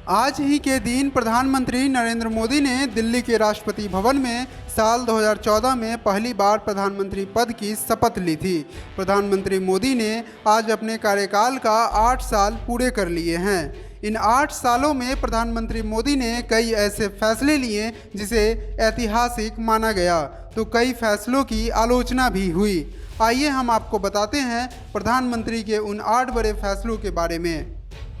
आज ही के दिन प्रधानमंत्री नरेंद्र मोदी ने दिल्ली के राष्ट्रपति भवन में साल 2014 में पहली बार प्रधानमंत्री पद की शपथ ली थी। प्रधानमंत्री मोदी ने आज अपने कार्यकाल का 8 साल पूरे कर लिए हैं। इन 8 सालों में प्रधानमंत्री मोदी ने कई ऐसे फैसले लिए जिसे ऐतिहासिक माना गया, तो कई फैसलों की आलोचना भी हुई। आइए हम आपको बताते हैं प्रधानमंत्री के उन 8 बड़े फैसलों के बारे में।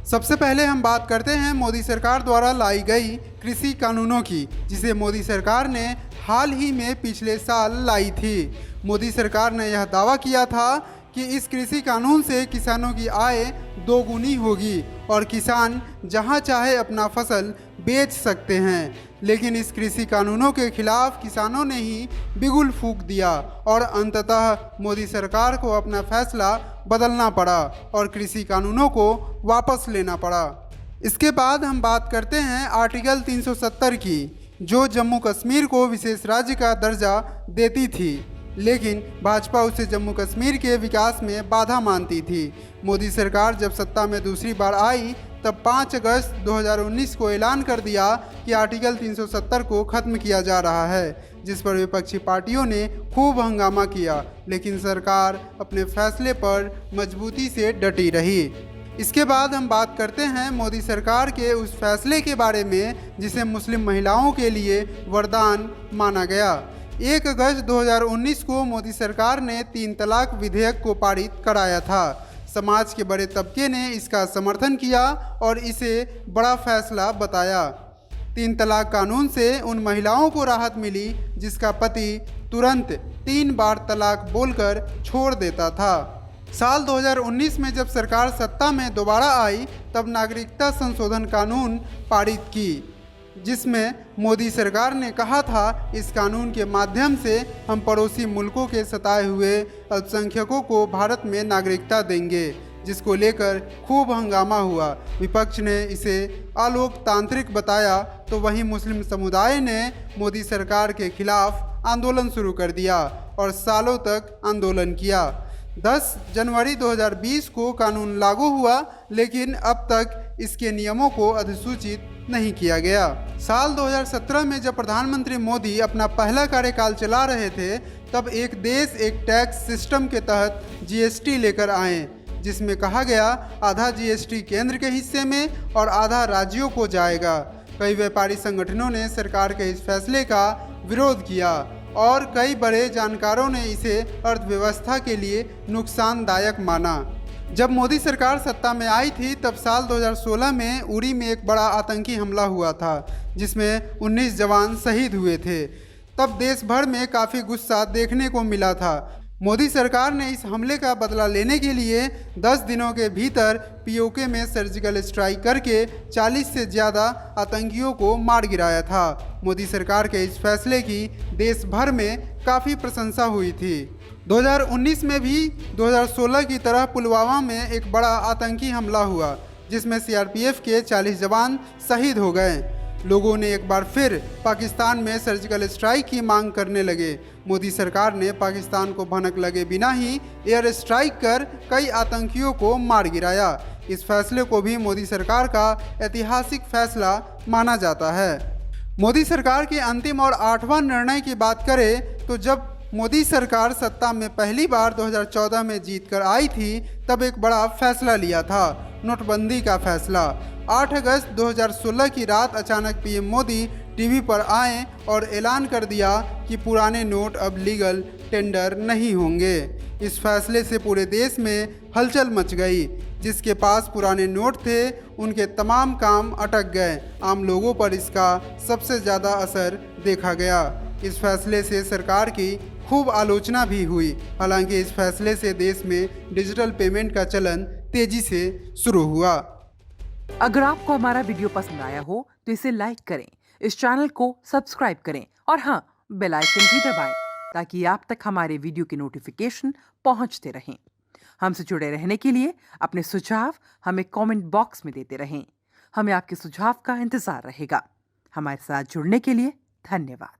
सबसे पहले हम बात करते हैं मोदी सरकार द्वारा लाई गई कृषि कानूनों की, जिसे मोदी सरकार ने हाल ही में पिछले साल लाई थी। मोदी सरकार ने यह दावा किया था कि इस कृषि कानून से किसानों की आय दोगुनी होगी और किसान जहां चाहे अपना फसल बेच सकते हैं। लेकिन इस कृषि कानूनों के खिलाफ किसानों ने ही बिगुल फूंक दिया और अंततः मोदी सरकार को अपना फैसला बदलना पड़ा और कृषि कानूनों को वापस लेना पड़ा। इसके बाद हम बात करते हैं आर्टिकल 370 की, जो जम्मू कश्मीर को विशेष राज्य का दर्जा देती थी, लेकिन भाजपा उसे जम्मू कश्मीर के विकास में बाधा मानती थी। मोदी सरकार जब सत्ता में दूसरी बार आई तब 5 अगस्त 2019 को ऐलान कर दिया कि आर्टिकल 370 को खत्म किया जा रहा है, जिस पर विपक्षी पार्टियों ने खूब हंगामा किया, लेकिन सरकार अपने फैसले पर मजबूती से डटी रही। इसके बाद हम बात करते हैं मोदी सरकार के उस फैसले के बारे में जिसे मुस्लिम महिलाओं के लिए वरदान माना गया। 1 अगस्त 2019 को मोदी सरकार ने 3 तलाक विधेयक को पारित कराया था। समाज के बड़े तबके ने इसका समर्थन किया और इसे बड़ा फैसला बताया। 3 तलाक कानून से उन महिलाओं को राहत मिली जिसका पति तुरंत 3 बार तलाक बोलकर छोड़ देता था। साल 2019 में जब सरकार सत्ता में दोबारा आई तब नागरिकता संशोधन कानून पारित की, जिसमें मोदी सरकार ने कहा था इस कानून के माध्यम से हम पड़ोसी मुल्कों के सताए हुए अल्पसंख्यकों को भारत में नागरिकता देंगे, जिसको लेकर खूब हंगामा हुआ। विपक्ष ने इसे अलोकतांत्रिक बताया, तो वहीं मुस्लिम समुदाय ने मोदी सरकार के खिलाफ आंदोलन शुरू कर दिया और सालों तक आंदोलन किया। 10 जनवरी 2020 को कानून लागू हुआ, लेकिन अब तक इसके नियमों को अधिसूचित नहीं किया गया। साल 2017 में जब प्रधानमंत्री मोदी अपना पहला कार्यकाल चला रहे थे, तब एक देश एक टैक्स सिस्टम के तहत जीएसटी लेकर आए, जिसमें कहा गया आधा जीएसटी केंद्र के हिस्से में और आधा राज्यों को जाएगा। कई व्यापारी संगठनों ने सरकार के इस फैसले का विरोध किया और कई बड़े जानकारों ने इसे अर्थव्यवस्था के लिए नुकसानदायक माना। जब मोदी सरकार सत्ता में आई थी तब साल 2016 में उरी में एक बड़ा आतंकी हमला हुआ था, जिसमें 19 जवान शहीद हुए थे। तब देश भर में काफ़ी गुस्सा देखने को मिला था। मोदी सरकार ने इस हमले का बदला लेने के लिए 10 दिनों के भीतर पीओके में सर्जिकल स्ट्राइक करके 40 से ज़्यादा आतंकियों को मार गिराया था। मोदी सरकार के इस फैसले की देश भर में काफ़ी प्रशंसा हुई थी। 2019 में भी 2016 की तरह पुलवामा में एक बड़ा आतंकी हमला हुआ, जिसमें सीआरपीएफ के 40 जवान शहीद हो गए। लोगों ने एक बार फिर पाकिस्तान में सर्जिकल स्ट्राइक की मांग करने लगे। मोदी सरकार ने पाकिस्तान को भनक लगे बिना ही एयर स्ट्राइक कर कई आतंकियों को मार गिराया। इस फैसले को भी मोदी सरकार का ऐतिहासिक फैसला माना जाता है। मोदी सरकार के अंतिम और 8वां निर्णय की बात करें तो जब मोदी सरकार सत्ता में पहली बार 2014 में जीतकर आई थी, तब एक बड़ा फैसला लिया था, नोटबंदी का फैसला। 8 अगस्त 2016 की रात अचानक पीएम मोदी टीवी पर आए और ऐलान कर दिया कि पुराने नोट अब लीगल टेंडर नहीं होंगे। इस फैसले से पूरे देश में हलचल मच गई। जिसके पास पुराने नोट थे उनके तमाम काम अटक गए। आम लोगों पर इसका सबसे ज़्यादा असर देखा गया। इस फैसले से सरकार की खूब आलोचना भी हुई। हालांकि इस फैसले से देश में डिजिटल पेमेंट का चलन तेजी से शुरू हुआ। अगर आपको हमारा वीडियो पसंद आया हो तो इसे लाइक करें, इस चैनल को सब्सक्राइब करें और हाँ, बेल आइकन भी दबाएं ताकि आप तक हमारे वीडियो की नोटिफिकेशन पहुंचते रहें। हमसे जुड़े रहने के लिए अपने सुझाव हमें कमेंट बॉक्स में देते रहें। हमें आपके सुझाव का इंतजार रहेगा। हमारे साथ जुड़ने के लिए धन्यवाद।